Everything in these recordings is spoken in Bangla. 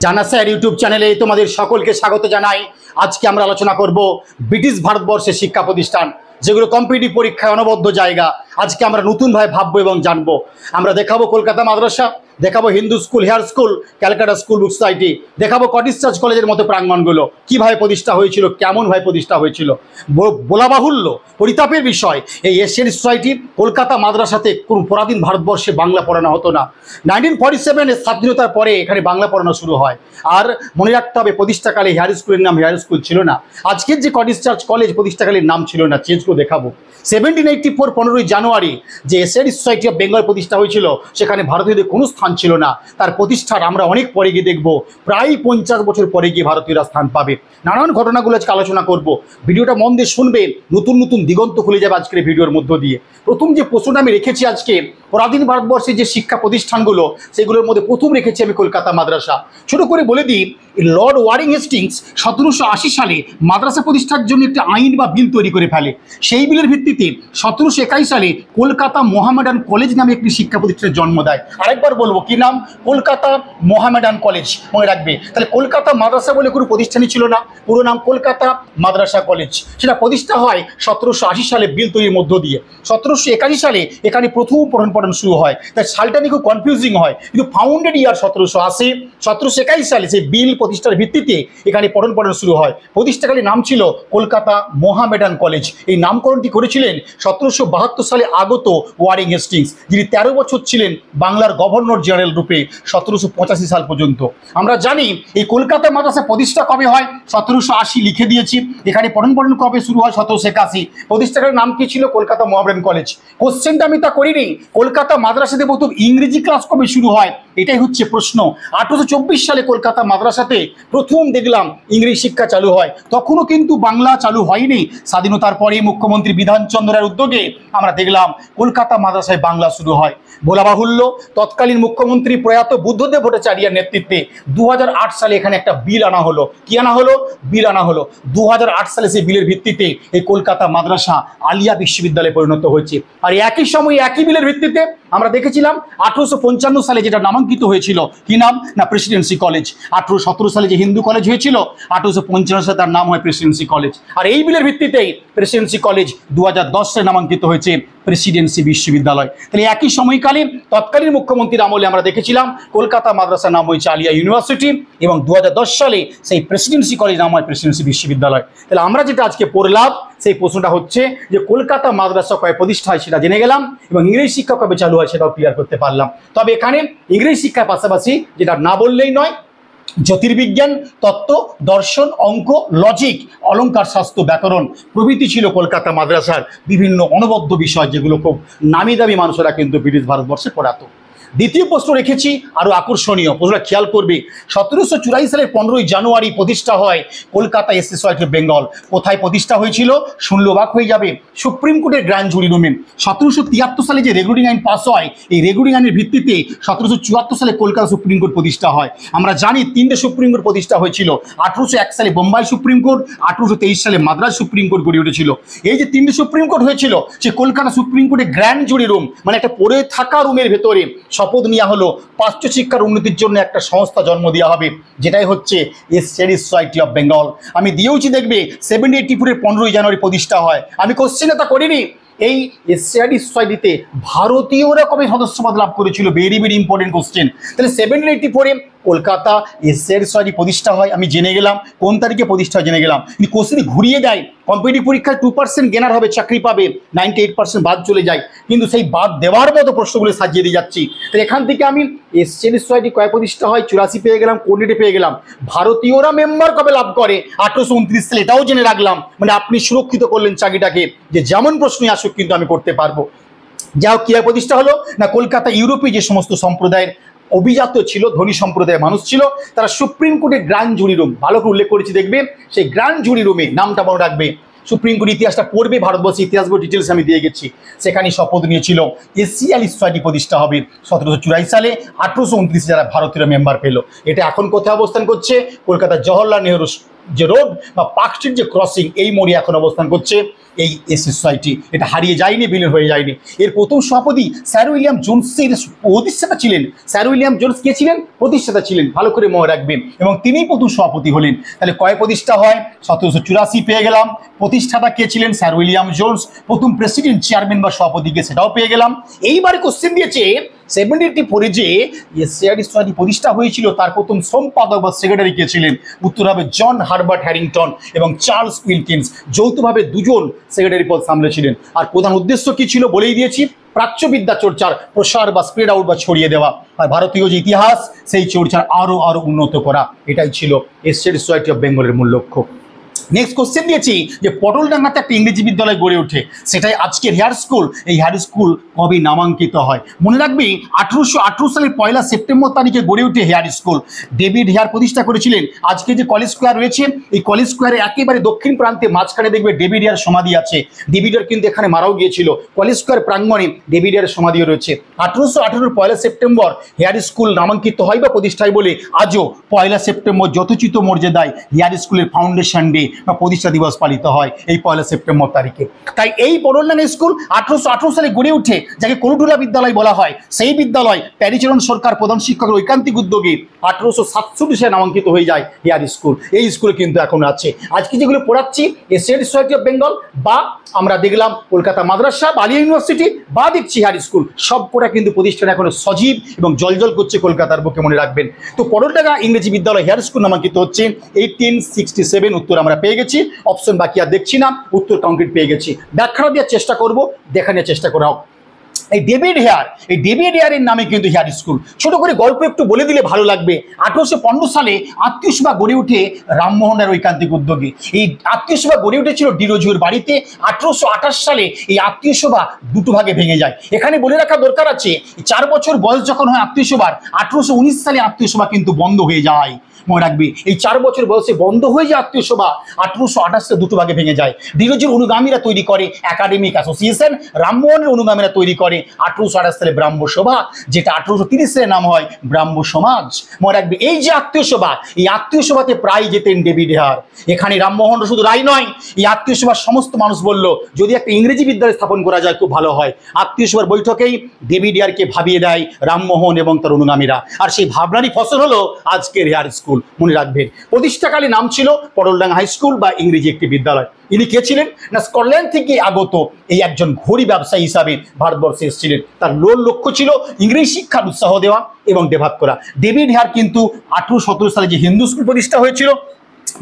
জানা স্যার ইউটিউব চ্যানেলে তোমাদের সকলকে স্বাগত জানাই। আজকে আমরা আলোচনা করব ব্রিটিশ ভারতবর্ষের শিক্ষা প্রতিষ্ঠান যেগুলো কম্পিটিটিভ পরীক্ষায় অনবদ্য জায়গা। আজকে আমরা নতুনভাবে ভাববো এবং জানবো। আমরা দেখাবো কলকাতা মাদ্রাসা, দেখাবো Hindu School, Hare School, Calcutta School Book Society, দেখাবো কটেজ চার্চ কলেজের মতো প্রাঙ্গণগুলো কীভাবে প্রতিষ্ঠা হয়েছিল, কেমনভাবে প্রতিষ্ঠা হয়েছিল। বলা বাহুল্য, পরিতাপের বিষয়, এই এশিয়ান সোসাইটি কলকাতা মাদ্রাসাতে কোনো পরাধীন ভারতবর্ষে বাংলা পড়ানো হতো না। 1947 স্বাধীনতার পরে এখানে বাংলা পড়ানো শুরু হয়। আর মনে রাখতে হবে, প্রতিষ্ঠাকালে হেয়ার স্কুলের নাম হেয়ার স্কুল ছিল না। আজকের যে কটেজ চার্চ কলেজ প্রতিষ্ঠাকালের নাম ছিল না, চেঞ্জ করে দেখাবো। 1784 15ই জানুয়ারি যে এশিয়ান সোসাইটি অফ বেঙ্গল প্রতিষ্ঠা হয়েছিল, সেখানে ভারতীয়দের কোনো স্থান ছিল না। তার প্রতিষ্ঠার আমরা অনেক পরে গিয়ে দেখব, প্রায় 50 বছর পরে গিয়ে ভারতীয়রা স্থান পাবে। নানান ঘটনাগুলো আজকে আলোচনা করব। ভিডিওটা মন দিয়ে শুনবে, নতুন নতুন দিগন্ত খুলে যাবে আজকের ভিডিওর মধ্য দিয়ে। প্রথম যে প্রশ্নটা আমি রেখেছি আজকে, পরাধীন ভারতবর্ষের যে শিক্ষা প্রতিষ্ঠানগুলো, সেগুলোর মধ্যে প্রথম রেখেছি আমি কলকাতা মাদ্রাসা। ছোট করে বলে দিই, লর্ড ওয়ারিং হেস্টিংস 1780 সালে মাদ্রাসা প্রতিষ্ঠার জন্য একটি আইন বা বিল তৈরি করে ফেলে। সেই বিলের ভিত্তিতে 1721 সালে কলকাতা মোহামেডান কলেজ নামে একটি শিক্ষা প্রতিষ্ঠানের জন্ম দেয়। আরেকবার বলবো, কি নাম? কলকাতা মোহামেডান কলেজ। মনে রাখবে। তাহলে কলকাতা মাদ্রাসা বলে কোনো প্রতিষ্ঠানই ছিল না, পুরো নাম কলকাতা মাদ্রাসা কলেজ। সেটা প্রতিষ্ঠা হয় 1780 সালে বিল তৈরির মধ্য দিয়ে। 1781 সালে এখানে প্রথম পঠন পাঠন শুরু হয়। তাই সালটা নিয়ে খুব কনফিউজিং হয়, কিন্তু ফাউন্ডেড ইয়ার 1780। 1721 সালে সেই বিল প্রতিষ্ঠার ভিত্তিতে এখানে পঠন পাঠন শুরু হয়। প্রতিষ্ঠাকালে নাম ছিল কলকাতা মোহামেডান কলেজ। এই নামকরণটি করেছিলেন 1772 সালে আগত ওয়ারিং হেস্টিংস, যিনি 13 বছর ছিলেন বাংলার গভর্নর জেনারেল রূপে 1785 সাল পর্যন্ত। আমরা জানি এই কলকাতা মাদ্রাসা প্রতিষ্ঠা কবে হয়, 1780 লিখে দিয়েছি। এখানে পঠন পাঠন কবে শুরু হয়, 1781। প্রতিষ্ঠাকালের নাম কি ছিল? কলকাতা মোহামেডান কলেজ। কোশ্চেনটা আমি তা করিনি, কলকাতা মাদ্রাসাতে প্রথম ইংরেজি ক্লাস কবে শুরু হয়, এটাই হচ্ছে প্রশ্ন। 1824 সালে কলকাতা মাদ্রাসাতে প্রথম দেখলাম ইংরেজি শিক্ষা চালু হয়। তখনও কিন্তু বাংলা চালু হয়নি। স্বাধীনতার পরে মুখ্যমন্ত্রী বিধানচন্দ্র রায়ের উদ্যোগে আমরা দেখলাম কলকাতা মাদ্রাসায় বাংলা শুরু হয়। বলা বাহুল্য, তৎকালীন মুখ্যমন্ত্রী প্রয়াত বুদ্ধদেব ভট্টাচার্যের নেতৃত্বে 2008 সালে এখানে একটা বিল আনা হলো। কি আনা হলো? বিল আনা হলো। 2008 সালে সেই বিলের ভিত্তিতে এই কলকাতা মাদ্রাসা আলিয়া বিশ্ববিদ্যালয়ে পরিণত হয়েছে। আর একই সময় একই বিলের ভিত্তিতে আমরা দেখেছিলাম 1855 সালে যেটা নামাঙ্কিত হয়েছিল, কি নাম? না প্রেসিডেন্সি কলেজ। 1817 সালে যে হিন্দু কলেজ হয়েছিল, 1855 সালে তার নাম হয় প্রেসিডেন্সি কলেজ। আর এই বিলের ভিত্তিতেই প্রেসিডেন্সি কলেজ 2010 সালে নামাঙ্কিত হয়েছে প্রেসিডেন্সি বিশ্ববিদ্যালয়। তাহলে একই সময়কালে তৎকালীন মুখ্যমন্ত্রীর আমলে আমরা দেখেছিলাম কলকাতা মাদ্রাসার নাম হয়েছে আলিয়া ইউনিভার্সিটি, এবং 2010 সালে সেই প্রেসিডেন্সি কলেজ নাম হয় প্রেসিডেন্সি বিশ্ববিদ্যালয়। তাহলে আমরা যেটা আজকে পড়লাম, সেই প্রশ্নটা হচ্ছে যে কলকাতা মাদ্রাসা কবে প্রতিষ্ঠা হয় সেটা জেনে গেলাম, এবং ইংরেজি শিক্ষা কবে চালু হয় সেটাও ক্লিয়ার করতে পারলাম। তবে এখানে ইংরেজি শিক্ষার পাশাপাশি যেটা না বললেই নয়, জ্যোতির্বিজ্ঞান, তত্ত্ব, দর্শন, অঙ্ক, লজিক, অলঙ্কার, শাস্ত্র, ব্যাকরণ প্রভৃতি ছিল কলকাতা মাদ্রাসার বিভিন্ন অনবদ্য বিষয়, যেগুলো খুব নামি দামি মানুষেরা কিন্তু ব্রিটিশ ভারতবর্ষে পড়াতো। দ্বিতীয় প্রশ্ন রেখেছি আরও আকর্ষণীয়, প্রশ্নটা খেয়াল করবে। 1784 সালের 15ই জানুয়ারি প্রতিষ্ঠা হয় Kolkata Asian society of Bengal. কোথায় প্রতিষ্ঠা হয়েছিল? শুনলে অবাক হয়ে যাবে, সুপ্রিম কোর্টের গ্র্যান্ড জুরি রুমে। 1773 সালে যে রেগুলেটিং আইন পাস হয়, এই রেগুলেটিং আইনের ভিত্তিতে 1774 সালে কলকাতা সুপ্রিম কোর্ট প্রতিষ্ঠা হয়। আমরা জানি 3টে সুপ্রিম কোর্ট প্রতিষ্ঠা হয়েছিল। 1801 সালে বোম্বাই সুপ্রিম কোর্ট, 1823 সালে মাদ্রাজ সুপ্রিম কোর্ট গড়ে উঠেছিল। এই যে 3টে সুপ্রিম কোর্ট হয়েছিল, সে কলকাতা সুপ্রিম কোর্টের গ্র্যান্ড জুরি রুম, মানে একটা পড়ে থাকা রুমের ভেতরে শপথ নেওয়া হলো প্রাচ্য শিক্ষার উন্নতির জন্য একটা সংস্থা জন্ম দেওয়া হবে, যেটাই হচ্ছে এশিয়ান সোসাইটি অফ বেঙ্গল। আমি দিয়েওছি, দেখবে 1784 15ই জানুয়ারি প্রতিষ্ঠা হয়। আমি কোশ্চেনে তা করিনি। এই এশিয়ান সোসাইটিতে ভারতীয়রা কবে সদস্যপদ লাভ করেছিল? Very very important question. তাহলে 1784 কলকাতা এশিয়ান সোসাইটি প্রতিষ্ঠা হয়, আমি জেনে গেলাম। কোন তারিখে প্রতিষ্ঠা জেনে গেলাম, কিন্তু কোশ্চেন ঘুরিয়ে দেয়। কম্পিটিটিভ পরীক্ষায় 2% গেনার হবে, চাকরি পাবে, 98% বাদ চলে যায়। কিন্তু সেই বাদ দেওয়ার মতো প্রশ্নগুলো সাজিয়ে দিয়ে যাচ্ছি। তো এখান থেকে আমি এশিয়ান সোসাইটি কয় প্রতিষ্ঠা হয় 84 পেয়ে গেলাম, কোর্ডিনেটে পেয়ে গেলাম। ভারতীয়রা মেম্বার কবে লাভ করে 1829 সালে, এটাও জেনে রাখলাম। মানে আপনি সুরক্ষিত করলেন চাকরিটাকে, যে যেমন প্রশ্নই আসুক কিন্তু আমি করতে পারবো। যাও কি প্রতিষ্ঠা হলো না, কলকাতা ইউরোপে যে সমস্ত সম্প্রদায়ের অভিজাত ছিল, ধনী সম্প্রদায়ের মানুষ ছিল, তারা সুপ্রিম কোর্টের গ্র্যান্ড জুরি রুম, ভালো করে উল্লেখ করেছি দেখবে, সেই গ্র্যান্ড জুরি রুমে নামটা মনে রাখবে। সুপ্রিম কোর্ট ইতিহাসটা পড়বে, ভারতবর্ষের ইতিহাস বই ডিটেলস আমি দিয়ে গেছি। সেখানে শপথ নিয়েছিল এশিয়ান সোসাইটি প্রতিষ্ঠা হবে 1784 সালে। 1829 যারা ভারতীয় মেম্বার পেল। এটা এখন কোথায় অবস্থান করছে? কলকাতা জওহরলাল নেহরু যে রোড বা পার্ক স্ট্রিট যে ক্রসিং, এই মোড়ে এখন অবস্থান করছে এই এসসি সোসাইটি। এটা হারিয়ে যায়নি, বিলীন হয়ে যায়নি। এর প্রথম সভাপতি স্যার উইলিয়াম জোন্সের প্রতিষ্ঠাতা ছিলেন। স্যার উইলিয়াম জোন্স কে ছিলেন? প্রতিষ্ঠাতা ছিলেন, ভালো করে মনে রাখবেন। এবং তিনিই প্রথম সভাপতি হলেন। তাহলে কয় প্রতিষ্ঠা হয়? 1784 পেয়ে গেলাম। প্রতিষ্ঠাতা কে ছিলেন? Sir William Jones. প্রথম প্রেসিডেন্ট, চেয়ারম্যান বা সভাপতিকে, সেটাও পেয়ে গেলাম। এইবারে কোশ্চেন দিয়েছে 74 যে এসসিআরটি সোসাইটি প্রতিষ্ঠা হয়েছিল তার প্রথম সম্পাদক বা সেক্রেটারি কে ছিলেন? উত্তর হবে জন হার্বার্ট হ্যারিংটন এবং চার্লস উইলকিন্স, যৌথভাবে দুজন সেক্রেটারি পদ সামলেছিলেন। আর প্রধান উদ্দেশ্য কি ছিল বলেই দিয়েছি, প্রাচ্যবিদ্যা চর্চার প্রসার বা স্প্রেড আউট বা ছড়িয়ে দেওয়া, আর ভারতীয় যে ইতিহাস সেই চর্চার আরও উন্নত করা, এটাই ছিল এসসিআরটি সোসাইটি অফ বেঙ্গলের মূল লক্ষ্য। নেক্সট কোশ্চেন দিয়েছি যে পটলডাঙ্গাতে একটা ইংরেজি বিদ্যালয় গড়ে ওঠে, সেটাই আজকের হেয়ার স্কুল। এই হেয়ার স্কুল কবে নামাঙ্কিত হয়? মনে রাখবি 1818 সালের 1 সেপ্টেম্বর তারিখে গড়ে ওঠে হেয়ার স্কুল। ডেভিড হেয়ার প্রতিষ্ঠা করেছিলেন। আজকে যে কলেজ স্কোয়ার রয়েছে, এই কলেজ স্কোয়ারে একেবারে দক্ষিণ প্রান্তে মাঝখানে দেখবে ডেভিড হেয়ার সমাধি আছে। ডেভিড হেয়ার কিন্তু এখানে মারাও গিয়েছিল। কলেজ স্কোয়ার প্রাঙ্গণে ডেভিড হেয়ার সমাধিও রয়েছে। 1818 1 সেপ্টেম্বর হেয়ার স্কুল নামাঙ্কিত হয় বা প্রতিষ্ঠায় বলে আজও 1 সেপ্টেম্বর যথোচিত মর্যাদায় হেয়ার স্কুলের ফাউন্ডেশন ডে বা প্রতিষ্ঠা দিবস পালিত হয় এই 1 সেপ্টেম্বর তারিখে। তাই এই পটলডাঙ্গা স্কুল 1818 সালে গড়ে উঠে, যাকে কলুটোলা বিদ্যালয় বলা হয়, সেই বিদ্যালয় প্যারিচরণ সরকার প্রধান শিক্ষকের ঐকান্তিক উদ্যোগে 1867 সালে নামাঙ্কিত হয়ে যায় হেয়ার স্কুল। এই স্কুলে কিন্তু এখন আছে। আজকে যেগুলো পড়াচ্ছি এসসিআরটি সোসাইটি অফ বেঙ্গল, বা আমরা দেখলাম কলকাতা মাদ্রাসা বা আলিয়া ইউনিভার্সিটি, বা দেখছি হেয়ার স্কুল, সবকটা কিন্তু প্রতিষ্ঠান এখন সজীব এবং জলজল করছে কলকাতার বুকে, মনে রাখবেন। তো পটলডাঙ্গা ইংরেজি বিদ্যালয় হেয়ার স্কুল নামাঙ্কিত হচ্ছে 1867। উত্তর আমরা পেয়ে গেছি, অপশন বাকি আর দেখছি না, উত্তর কংক্রিট পেয়ে গেছি। ব্যাখ্যা দেওয়ার চেষ্টা করব, দেখানোর চেষ্টা করা হোক। এই ডেভিড হেয়ারের নামে কিন্তু হেয়ার স্কুল। ছোট করে গল্প একটু বলে দিলে ভালো লাগবে। 1815 সালে আত্মীয় সভা গড়ে ওঠে রামমোহনের ঐকান্তিক উদ্যোগে। এই আত্মীয় সভা গড়ে উঠেছিল ডিরোজিওর বাড়িতে। 1828 সালে এই আত্মীয় সভা দুটো ভাগে ভেঙে যায়। এখানে বলে রাখা দরকার আছে, 4 বছর বয়স যখন হয় আত্মীয় সভার, 1819 সালে আত্মীয় সভা কিন্তু বন্ধ হয়ে যায়। মনে রাখবি, এই 4 বছর বয়সে বন্ধ হয়ে যায় আত্মীয় সভা। 1828 সালে দুটো ভাগে ভেঙে যায়। ডিরোজিওর অনুগামীরা তৈরি করে একাডেমিক অ্যাসোসিয়েশন, রামমোহনের অনুগামীরা তৈরি করে 1828 সালে ব্রাহ্ম সভা, যেটা 1830 সালে নাম হয় ব্রাহ্ম সমাজ। মনে রাখবি, এই যে আত্মীয় সভা, এই আত্মীয় সভাতে প্রায় যেতেন ডেভিড হেয়ার। এখানে রামমোহন শুধু রায় নয়, এই আত্মীয় সভার সমস্ত মানুষ বলল যদি একটা ইংরেজি বিদ্যালয় স্থাপন করা যায় খুব ভালো হয়। আত্মীয় সভার বৈঠকেই ডেভিড হেয়ারকে ভাবিয়ে দেয় রামমোহন এবং তার অনুগামীরা, আর সেই ভাবনারই ফসল হলো আজকের হেয়ার স্কুল। মনে রাখবেন, প্রতিষ্ঠাকালে নাম ছিল পটলডাঙ্গা হাই স্কুল বা ইংরেজি একটি বিদ্যালয়। ইনি কে ছিলেন না, স্কটল্যান্ড থেকে আগত এই একজন ঘড়ি ব্যবসায়ী হিসাবে ভারতবর্ষে এসেছিলেন। তার মূল লক্ষ্য ছিল ইংরেজি শিক্ষার উৎসাহ দেওয়া এবং ডেভেলপ করা। ডেভিড হেয়ার কিন্তু 1817 সালে যে হিন্দু স্কুল প্রতিষ্ঠা হয়েছিল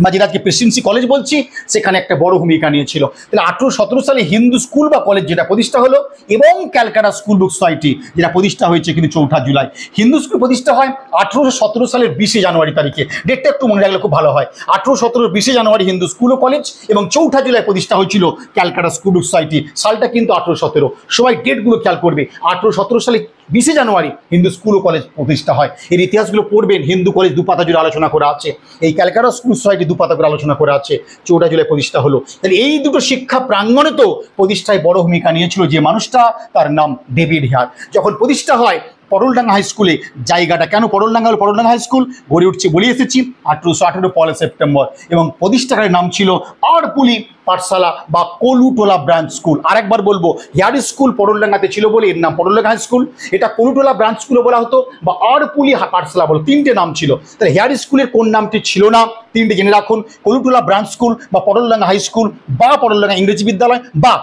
বা যেটা আজকে প্রেসিডেন্সি কলেজ বলছি, সেখানে একটা বড় ভূমিকা নিয়েছিল। তাহলে 1817 সালে হিন্দু স্কুল বা কলেজ যেটা প্রতিষ্ঠা হলো, এবং ক্যালকাটা স্কুল বুক সোসাইটি যেটা প্রতিষ্ঠা হয়েছে কিন্তু 4 জুলাই। হিন্দু স্কুল প্রতিষ্ঠা হয় 1817 সালের 20 জানুয়ারি তারিখে। ডেটটা একটু মনে রাখলে খুব ভালো হয়। 1817 20 জানুয়ারি হিন্দু স্কুল ও কলেজ, এবং 4 জুলাই প্রতিষ্ঠা হয়েছিল ক্যালকাটা স্কুল বুক সোসাইটি। সালটা কিন্তু 1817। সবাই ডেটগুলো খেয়াল করবে। 1817 সালে 20 জানুয়ারি হিন্দু স্কুল ও কলেজ প্রতিষ্ঠা হয়। এর ইতিহাসগুলো পড়বেন, হিন্দু কলেজ 2 পাতা জুড়ে আলোচনা করা আছে, এই ক্যালকাটা স্কুল সোসাইটি 2 পাতা করে আলোচনা করা আছে। 4 জুলাই প্রতিষ্ঠা হলো। তাহলে এই দুটো শিক্ষা প্রাঙ্গণে তো প্রতিষ্ঠায় বড় ভূমিকা নিয়েছিল যে মানুষটা, তার নাম ডেভিড হেয়ার। যখন প্রতিষ্ঠা হয় পটলডাঙ্গা হাই স্কুলে, জায়গাটা কেন পটলডাঙ্গা হলো, পটলডাঙ্গা হাই স্কুল গড়ে উঠছে বলে এসেছি 1818 1 সেপ্টেম্বর, এবং প্রতিষ্ঠাকারীর নাম ছিল আরপুলি পাঠশালা বা কলুটোলা ব্রাঞ্চ স্কুল। আরেকবার বলবো, হেয়ার স্কুল পটলডাঙ্গাতে ছিল বলে এর নাম পটলডাঙ্গা হাই স্কুল। এটা কলুটোলা ব্রাঞ্চ স্কুলও বলা হতো বা আরপুলি পাঠশালা বলো, 3টে নাম ছিল। তাহলে হেয়ার স্কুলের কোন নামটি ছিল না, 3টে জেনে রাখুন। কলুটোলা ব্রাঞ্চ স্কুল বা পটলডাঙ্গা হাই স্কুল বা পটলডাঙ্গা ইংরেজি বিদ্যালয় বা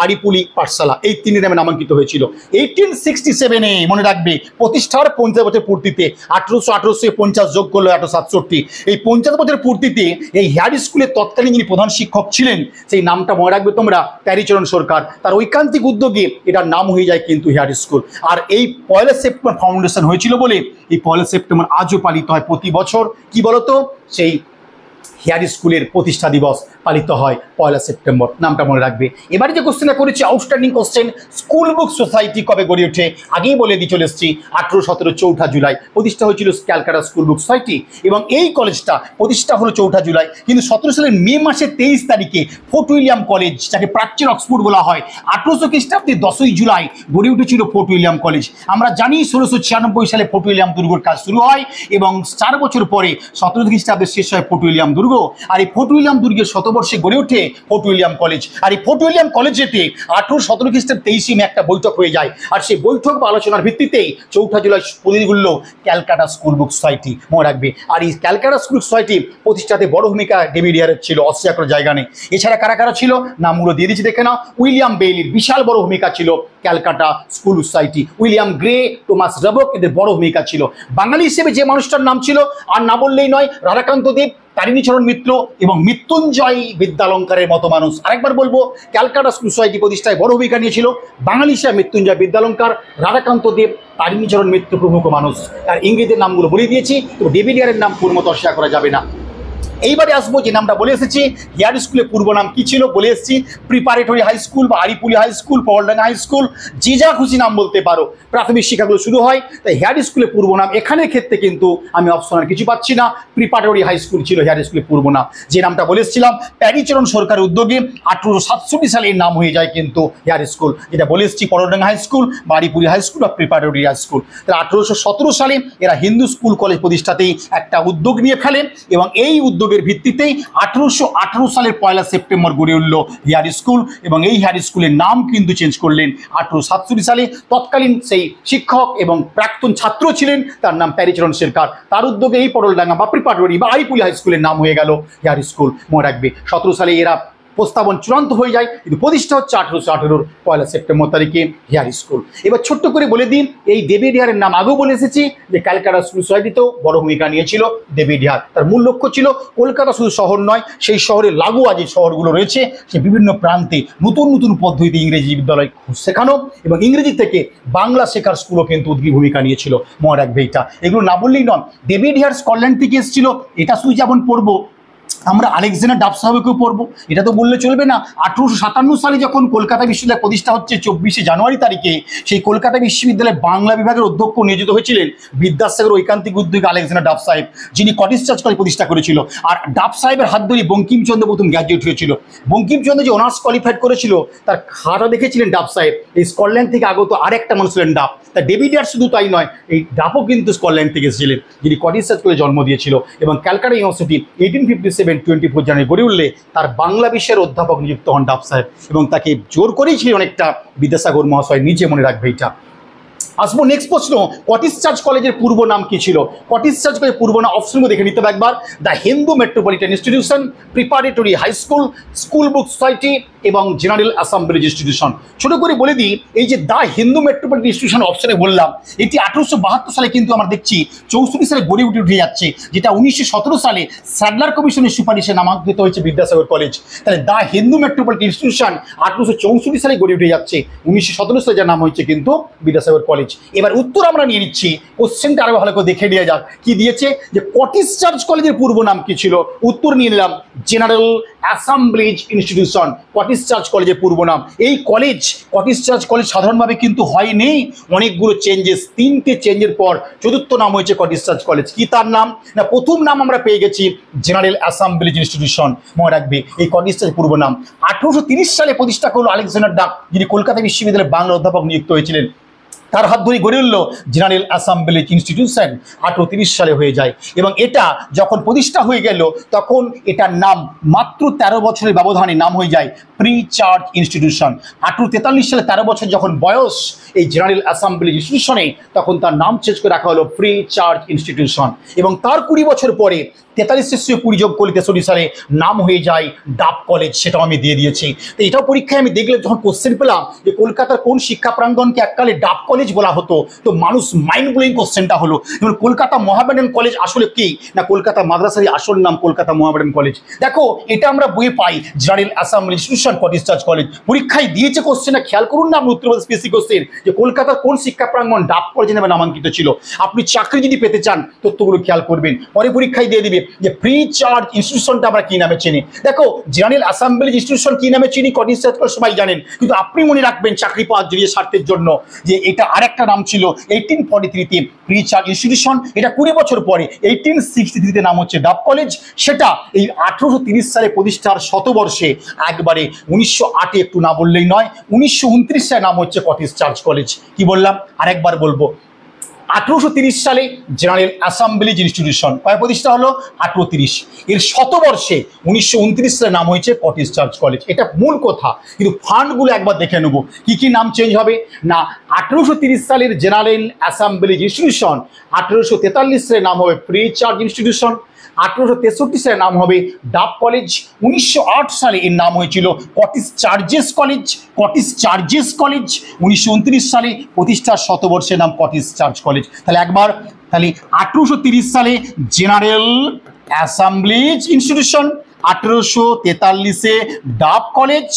আরিপুলি পাঠশালা, এই 3 নামে নামাঙ্কিত হয়েছিল। 1867-এ মনে রাখবে প্রতিষ্ঠার 50 বছর পূর্তিতে, 1818 50 যোগ করলো 1867, এই 50 বছর পূর্তিতে এই হেয়ার স্কুলের তৎকালীন যিনি প্রধান শিক্ষক ছিলেন, সেই নামটা মনে রাখবে তোমরা, প্যারিচরণ সরকার। তার ঐকান্তিক উদ্যোগে এটার নাম হয়ে যায় কিন্তু হেয়ার স্কুল। আর এই 1 সেপ্টেম্বর ফাউন্ডেশন হয়েছিল বলে এই 1 সেপ্টেম্বর আজও পালিত হয় প্রতি বছর। কি বলতো, সেই হেয়ার স্কুলের প্রতিষ্ঠা দিবস পালিত হয় 1 সেপ্টেম্বর, নামটা মনে রাখবে। এবারে যে কোশ্চেনটা করেছি outstanding question, school Book society কবে গড়ে ওঠে? আগেই বলে দিয়ে চলে এসেছি 1817 4 জুলাই প্রতিষ্ঠা হয়েছিল ক্যালকাটা স্কুল বুক সোসাইটি, এবং এই কলেজটা প্রতিষ্ঠা হলো 4 জুলাই, কিন্তু 17 সালের মে মাসের 23 তারিখে ফোর্ট উইলিয়াম কলেজ, যাকে প্রাচ্যের অক্সফোর্ড বলা হয়, 1800 খ্রিস্টাব্দে 10ই জুলাই গড়ে উঠেছিল ফোর্ট উইলিয়াম কলেজ। আমরা জানি 1696 সালে ফোর্ট উইলিয়াম দুর্গের কাজ শুরু হয় এবং 4 বছর পরে 17 খ্রিস্টাব্দে শেষ হয় ফোর্ট উইলিয়াম দুর্গ। আর এই ফোর্ট উইলিয়াম দুর্গের শতবর্ষে গড়ে ওঠে ফোর্ট উইলিয়াম কলেজ। আর এই ফোর্ট উইলিয়াম কলেজেতে 1817 খ্রিস্টাব্দে 23 মে একটা বৈঠক হয়ে যায়, আর সেই বৈঠক বা আলোচনার ভিত্তিতেই 4 জুলাই প্রতিনিধি করল ক্যালকাটা স্কুল বুক সোসাইটি, মনে রাখবে। আর এই ক্যালকাটা স্কুল সোসাইটি প্রতিষ্ঠাতে বড় ভূমিকা ডেভিড ইয়ারের ছিল, অস্বীকার করার জায়গা নেই। এছাড়া কারা কারা ছিল নামগুলো দিয়ে দিচ্ছি দেখে নাও। উইলিয়াম বেইলির বিশাল বড় ভূমিকা ছিল Calcutta school society, William Grey, Thomas Roebuck, এদের বড় ভূমিকা ছিল। বাঙালি হিসেবে যে মানুষটার নাম ছিল আর না বললেই নয়, রাধাকান্ত দেব, তারিণীচরণ মিত্র এবং মৃত্যুঞ্জয় বিদ্যালঙ্কারের মতো মানুষ। আরেকবার বলবো, ক্যালকাটা স্কুল সোসাইটি প্রতিষ্ঠায় বড় ভূমিকা নিয়েছিল বাঙালি হিসেবে মৃত্যুঞ্জয় বিদ্যালঙ্কার, রাধাকান্ত দেব, তারিণীচরণ মিত্র প্রমুখ মানুষ। আর ইংরেজদের নামগুলো বলে দিয়েছি, তো ডেভিড ইয়ারের নাম পূর্ণত অস্বীকার করা যাবে না। এইবারে আসবো যে নামটা বলে এসেছি, হেয়ার স্কুলের পূর্ব নাম কি ছিল বলে এসেছি, প্রিপারেটরি হাই স্কুল বা আরিপুলি হাই স্কুল, পওয়ারডাঙ্গা হাই স্কুল, যে যা খুশি নাম বলতে পারো, প্রাথমিক শিক্ষাগুলো শুরু হয়। তাই হেয়ার স্কুলের পূর্ব নাম এখানের ক্ষেত্রে কিন্তু আমি অপশনাল কিছু পাচ্ছি না, প্রিপারেটরি হাই স্কুল ছিল হেয়ার স্কুলের পূর্ব নাম। যে নামটা বলে এসেছিলাম প্যারিচরণ সরকারের উদ্যোগে 1867 সালে এর নাম হয়ে যায় কিন্তু হেয়ার স্কুল, যেটা বলে এসেছি পওয়ারডাঙ্গা হাই স্কুল বা আরিপুলি হাই স্কুল বা প্রিপারেটরি হাই স্কুল। তাহলে 1817 সালে এরা হিন্দু স্কুল কলেজ প্রতিষ্ঠাতেই একটা উদ্যোগ নিয়ে ফেলে এবং এই উদ্যোগের ভিত্তিতেই 1818 সালের 1 সেপ্টেম্বর গড়ে উঠল হেয়ার স্কুল, এবং এই হেয়ার স্কুলের নাম কিন্তু চেঞ্জ করলেন 1867 সালে। তৎকালীন সেই শিক্ষক এবং প্রাক্তন ছাত্র ছিলেন, তার নাম প্যারিচরণ সরকার, তার উদ্যোগে এই পটলডাঙ্গা বা প্রিপারেটরি বা আরিপুলি হাই স্কুলের নাম হয়ে গেল হেয়ার স্কুল, মনে রাখবে। 17 সালে এরা প্রস্তাবন চূড়ান্ত হয়ে যায়, কিন্তু প্রতিষ্ঠা হচ্ছে 1818 1 সেপ্টেম্বর তারিখে হেয়ার স্কুল। এবার ছোট্ট করে বলে দিন, এই ডেভিড হেয়ারের নাম আগেও বলে এসেছি যে ক্যালকাটা স্কুল সোসাইটিতেও বড় ভূমিকা নিয়েছিল ডেভিড হেয়ার। তার মূল লক্ষ্য ছিল কলকাতা শুধু শহর নয়, সেই শহরে লাগোয়া যে শহরগুলো রয়েছে সে বিভিন্ন প্রান্তে নতুন নতুন পদ্ধতিতে ইংরেজি বিদ্যালয় শেখানো এবং ইংরেজি থেকে বাংলা শেখার স্কুলও কিন্তু উদ্গ্রী ভূমিকা নিয়েছিল, মনে রাখবে এটা। এগুলো না বললেই নয়, ডেভিড হেয়ার স্কটল্যান্ড থেকে এসেছিল, এটা শুধু যেমন পড়বো আমরা আলেকজান্ডার ডাফ সাহেবকেও পড়বো, এটা তো বললে চলবে না। 1857 সালে যখন কলকাতা বিশ্ববিদ্যালয় প্রতিষ্ঠা হচ্ছে 24 জানুয়ারি তারিখে, সেই কলকাতা বিশ্ববিদ্যালয়ে বাংলা বিভাগের অধ্যক্ষ নিয়োজিত হয়েছিলেন বিদ্যাসাগর ঐকান্তিক উদ্যোগে আলেকজান্ডার ডাফ সাহেব, যিনি কটেজ চার্চ কলেজ প্রতিষ্ঠা করেছিল। আর ডাফ সাহেবের হাত ধরে বঙ্কিমচন্দ্র প্রথম গ্র্যাজুয়েট হয়েছিল। বঙ্কিমচন্দ্র যে অনার্স কোয়ালিফাইড করেছিল তার খাতা দেখেছিলেন ডাফ সাহেব। এই স্কটল্যান্ড থেকে আগত আরেকটা মানুষ ছিলেন ডাফ। তা ডেভিড হেয়ার শুধু তাই নয়, এই ডাফও কিন্তু স্কটল্যান্ড থেকে এসেছিলেন, যিনি কটেজ চার্চ কলেজে জন্ম দিয়েছিল। এবং ক্যালকাটা ইউনিভার্সিটি 1857 24 জানুয়ারি গড়ে উঠলে তার বাংলা বিষয়ের অধ্যাপক নিযুক্ত হন ডাফ সাহেব, এবং তাকে জোর করেই ছিল অনেকটা বিদ্যাসাগর মহাশয়, নিজে মনে রাখবে এটা। আসবো নেক্সট প্রশ্ন, কটেজ চার্চ কলেজের পূর্ব নাম কি ছিল? কটেজ চার্চ কলেজের পূর্ব নাম অপশনগুলো দেখে নিতে হবে একবার। The Hindu Metropolitan Institution, Preparatory High School, School Book Society এবং জেনারেল অ্যাসেম্বলি ইনস্টিটিউশন। ছোট করে বলে দিই, এই যে দ্য হিন্দু মেট্রোপলিটন ইনস্টিটিউশন অপশনে বললাম, এটি 1872 সালে কিন্তু আমরা দেখছি 64 সালে গড়ে উঠে যাচ্ছে, যেটা 1917 সালে স্যাডলার কমিশনের সুপারিশে নামাঙ্কিত হয়েছে বিদ্যাসাগর কলেজ। তাহলে দ্য হিন্দু মেট্রোপলিটন ইনস্টিটিউশন 1864 সালে গড়ে উঠে যাচ্ছে, 1917 সালে যার নাম হয়েছে কিন্তু বিদ্যাসাগর কলেজ। এবার উত্তর আমরা নিয়ে নিচ্ছি, কোশ্চেনটা আরো ভালো করে দেখে নিয়ে যাক কি দিয়েছে, যে কটেজ চার্চ কলেজের পূর্ব নাম কি ছিল? উত্তর নিয়ে নিলাম general Assembly's institution, cottage Church কলেজের পূর্ব নাম। এই কলেজ কটেজ চার্চ কলেজ সাধারণভাবে কিন্তু হয়নি, অনেকগুলো চেঞ্জেস, 3টে চেঞ্জের পর চতুর্থ নাম হয়েছে কটেজ চার্চ কলেজ। কি তার নাম? না, প্রথম নাম আমরা পেয়ে গেছি জেনারেল অ্যাসেম্বলিজ ইনস্টিটিউশন, মনে রাখবে এই কটেজ চার্চ পূর্ব নাম। 1830 সালে প্রতিষ্ঠা করলো আলেকজান্ডার ডাফ, যিনি কলকাতা বিশ্ববিদ্যালয়ে বাংলা অধ্যাপক নিযুক্ত হয়েছিলেন। তার হাত ধরে গড়ে উঠল জেনারেল অ্যাসেম্বলি ইনস্টিটিউশন, 1830 সালে হয়ে যায়। এবং এটা যখন প্রতিষ্ঠা হয়ে গেল তখন এটার নাম মাত্র 13 বছরের ব্যবধানে নাম হয়ে যায় প্রি চার্চ ইনস্টিটিউশন। 1843 সালে 13 বছর যখন বয়স এই জেনারেল অ্যাসেম্বলি ইনস্টিটিউশনে, তখন তার নাম চেঞ্জ করে রাখা হলো প্রি চার্চ ইনস্টিটিউশন। এবং তার 20 বছর পরে 43 যোগ করলে 63 সালে নাম হয়ে যায় ডাফ কলেজ, সেটাও আমি দিয়ে দিয়েছি। তো এটাও পরীক্ষায় আমি দেখলাম, যখন কোশ্চেন পেলাম যে কলকাতার কোন শিক্ষা প্রাঙ্গণকে এককালে ডাফ কলেজ কলেজ বলা হতো, তো মানুষ মাইন্ড ব্লোয়িং কোশ্চেনটা হলো যেমন কলকাতা মোহামেডান কলেজ আসলে কি না, কলকাতা মাদ্রাসারই আসল নাম কলকাতা মোহামেডান কলেজ। দেখো এটা আমরা বইয়ে পাই, general Assembly institution কটিস church college. পরীক্ষায় দিয়েছে কোশ্চেনটা, খেয়াল করুন না আপনি উত্তরপ্রদেশ পিএসসি কোশ্চেন, যে কলকাতার কোন শিক্ষা প্রাঙ্গণ ডাব কলেজে নামে নামাঙ্কিত ছিল। আপনি চাকরি যদি পেতে চান তথ্যগুলো খেয়াল করবেন, পরে পরীক্ষায় দিয়ে দিবে যে ফ্রি চার্জ ইনস্টিটিউশনটা আমরা কি নামে চিনি। দেখো জেনারেল অ্যাসেম্বলি ইনস্টিটিউশন কি নামে চিনি, কটিস চার্চ কলেজ সবাই জানেন, কিন্তু আপনি মনে রাখবেন চাকরি পাওয়ার জড়িয়ে স্বার্থের জন্য যে এটা আরেকটা নাম ছিল 1843-তে ফ্রি চার্জ ইনস্টিটিউশন। এটা 20 বছর পরে 1863-তে নাম হচ্ছে ডাব কলেজ। সেটা এই 1830 সালে প্রতিষ্ঠার শতবর্ষে একবারে 1908-এ, একটু না বললেই নয়, 1929 সালে নাম হচ্ছে কটিস চার্চ কলেজ। কি বললাম আরেকবার বলবো, 1830 সালে জেনারেল অ্যাসেম্বলি ইনস্টিটিউশন কয় প্রতিষ্ঠা হলো, 1830। এর শতবর্ষে 1929 সালে নাম হয়েছে কটিস চার্চ কলেজ। এটা মূল কথা, কিন্তু ফান্ডগুলো একবার দেখে নেবো কি কি নাম চেঞ্জ হবে না। 1830 সালের জেনারেল অ্যাসেম্বলি ইনস্টিটিউশন 1843 সালে নাম হবে ফ্রি চার্জ ইনস্টিটিউশন, 1863 সালে নাম হবে ডাব কলেজ, 1908 সালে এর নাম হয়েছিল কটিস চার্চেস কলেজ, কটিস চার্চেস কলেজ, 1929 সালে প্রতিষ্ঠার শতবর্ষের নাম কটিস চার্চ কলেজ। তাহলে একবার, তাহলে 1830 সালে জেনারেল অ্যাসেম্বলি ইনস্টিটিউশন, 1843-এ ডাব কলেজ,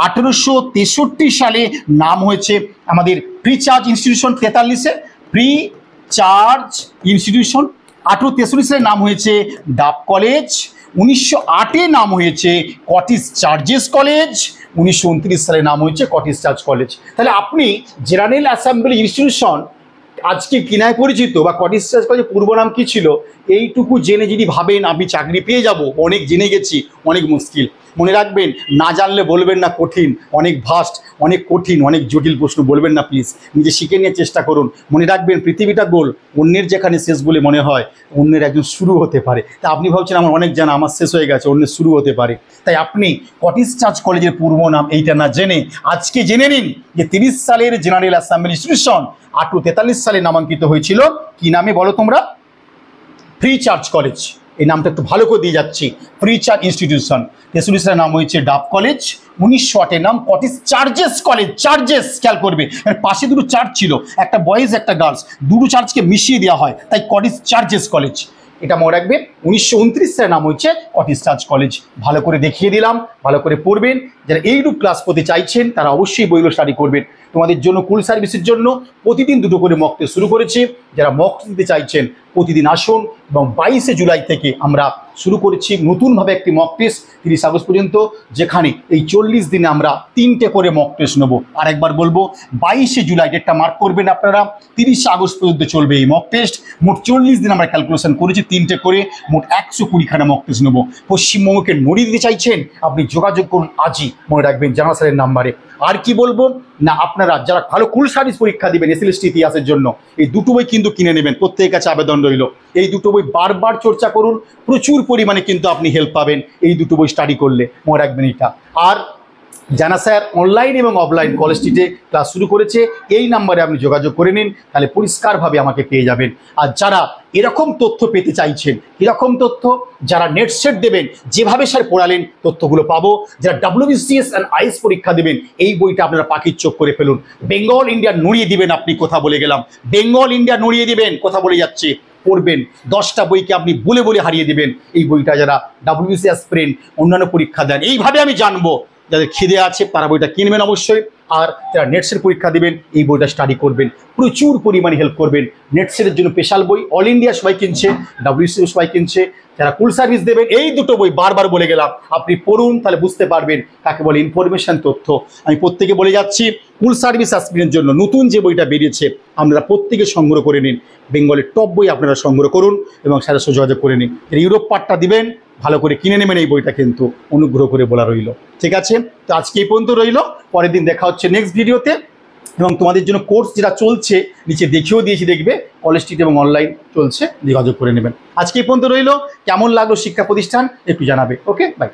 1863 সালে নাম হয়েছে আমাদের ফ্রি চার্জ ইনস্টিটিউশন, 43-এ ফ্রি চার্জ ইনস্টিটিউশন, 1863 সালে নাম হয়েছে ডাব কলেজ, 1908-এ নাম হয়েছে কটিস চার্চেস কলেজ, 1929 সালে নাম হয়েছে কটিস চার্চ কলেজ। তাহলে আপনি জেনারেল অ্যাসেম্বলি ইনস্টিটিউশন আজকে কিনায় পরিচিত বা কটিস চার্চ কলেজের পূর্ব নাম কি ছিল, এইটুকু জেনে যদি ভাবেন আমি চাকরি পেয়ে যাব, অনেক জেনে গেছি, অনেক মুশকিল। মনে রাখবেন, না জানলে বলবেন না কঠিন, অনেক ভাস্ট, অনেক কঠিন, অনেক জটিল প্রশ্ন বলবেন না প্লিজ, নিজে শিখে নিয়ে চেষ্টা করুন। মনে রাখবেন পৃথিবীটা গোল, অন্যের যেখানে শেষ বলে মনে হয় অন্যের একজন শুরু হতে পারে। তা আপনি ভাবছেন আমার অনেক জানা, আমার শেষ হয়ে গেছে, অন্যের শুরু হতে পারে। তাই আপনি কটিস চার্চ কলেজের পূর্ব নাম এইটা না জেনে আজকে জেনে নিন যে 30 সালের জেনারেল অ্যাসেম্বলি ইনস্টিটিউশন 1843 সালে নামাঙ্কিত হয়েছিল কি নামে বলো তোমরা, ফ্রি চার্চ কলেজ। এই নামটা একটু ভালো করে দিয়ে যাচ্ছি, ফ্রি চার্চ ইনস্টিটিউশন। 63 সালের নাম হয়েছে ডাব কলেজ, 1908-এর নাম কটিস চার্চেস কলেজ। চার্চেস খেয়াল করবে, মানে পাশে দুটো চার্চ ছিল, একটা বয়েজ একটা গার্লস, দুটো চার্চকে মিশিয়ে দেওয়া হয়, তাই কটিস চার্চেস কলেজ। এটা মনে রাখবে। 1929 সালে নাম হচ্ছে কটিস চার্চ কলেজ। ভালো করে দেখিয়ে দিলাম, ভালো করে পড়বেন। যারা এইরূপ ক্লাস করতে চাইছেন তারা অবশ্যই বইগুলো স্টাডি করবেন। তোমাদের জন্য কুল সার্ভিসের জন্য প্রতিদিন দুটো করে মক টেস্ট শুরু করেছি। যারা মক দিতে চাইছেন প্রতিদিন আসুন, এবং 22শে জুলাই থেকে আমরা শুরু করেছি নতুনভাবে একটি মক টেস্ট 30 আগস্ট পর্যন্ত, যেখানে এই 40 দিনে আমরা 3টে করে মক টেস্ট নেবো। আর একবার বলবো, 22শে জুলাই ডেটটা মার্ক করবেন আপনারা, 30 আগস্ট পর্যন্ত চলবে এই মক টেস্ট। মোট 40 দিন আমরা ক্যালকুলেশন করেছি, 3টে করে মোট 120খানা মক টেস্ট নেবো। পশ্চিমবঙ্গকে নড়িয়ে দিতে চাইছেন আপনি যোগাযোগ করুন আজই, মনে রাখবেন জানা স্যারের নাম্বারে। আর কি বলবো না, আপনারা যারা ভালো কুল সার্ভিস পরীক্ষা দিবেন এসএলএসটি ইতিহাসের জন্য, এই দুটো বই কিন্তু কিনে নেবেন, প্রত্যেকের কাছে আবেদন রইল। এই দুটো বই বারবার চর্চা করুন, প্রচুর পরিমাণে কিন্তু আপনি হেল্প পাবেন এই দুটো বই স্টাডি করলে, মনে রাখবেন এটা। আর জানা স্যার অনলাইন এবং অফলাইন কলেজ স্ট্রিটে ক্লাস শুরু করেছে, এই নাম্বারে আপনি যোগাযোগ করে নিন, তাহলে পরিষ্কারভাবে আমাকে পেয়ে যাবেন। আর যারা এরকম তথ্য পেতে চাইছেন, এরকম তথ্য যারা নেট সেট দেবেন, যেভাবে স্যার পড়ালেন তথ্যগুলো পাবো, যারা WBCS অ্যান্ড আইএস পরীক্ষা দেবেন, এই বইটা আপনারা পাখির চোখ করে ফেলুন। বেঙ্গল ইন্ডিয়া নড়িয়ে দিবেন, আপনি কথা বলে গেলাম, বেঙ্গল ইন্ডিয়া নড়িয়ে দিবেন, কথা বলে যাচ্ছে, পড়বেন। 10টা বইকে আপনি বলে বলে হারিয়ে দিবেন এই বইটা। যারা WBCS অ্যাসপিরেন্ট অন্যান্য পরীক্ষা দেন, এইভাবে আমি জানবো যাদের খিদে আছে তারা বইটা কিনবেন অবশ্যই। আর যারা নেটসের পরীক্ষা দেবেন এই বইটা স্টাডি করবেন, প্রচুর পরিমাণে হেল্প করবেন। নেটসের জন্য স্পেশাল বই অল ইন্ডিয়া সবাই কিনছে, WBCS সবাই কিনছে। যারা কুল সার্ভিস দেবেন এই দুটো বই বারবার বলে গেলাম, আপনি পড়ুন, তাহলে বুঝতে পারবেন কাকে বলে ইনফরমেশন, তথ্য। আমি প্রত্যেকে বলে যাচ্ছি, কুল সার্ভিস অ্যাসপিরেন্টের জন্য নতুন যে বইটা বেরিয়েছে আপনারা প্রত্যেকে সংগ্রহ করে নিন। বেঙ্গলের টপ বই আপনারা সংগ্রহ করুন এবং স্যারের সাথে যোগাযোগ করে নিন। ইউরোপ পার্টটা দিবেন, ভালো করে কিনে নেবেন এই বইটা, কিন্তু অনুগ্রহ করে বলা রইল। ঠিক আছে, তো আজকে এই পর্যন্ত রইল, পরের দিন দেখা হচ্ছে নেক্সট ভিডিওতে। এবং তোমাদের জন্য কোর্স যেটা চলছে নিচে দেখিয়েও দিয়েছি, দেখবে কলেজ স্ট্রিট এবং অনলাইন চলছে, যোগাযোগ করে নেবেন। আজকে এই পর্যন্ত রইল, কেমন লাগলো শিক্ষা প্রতিষ্ঠান একটু জানাবে। ওকে, বাই।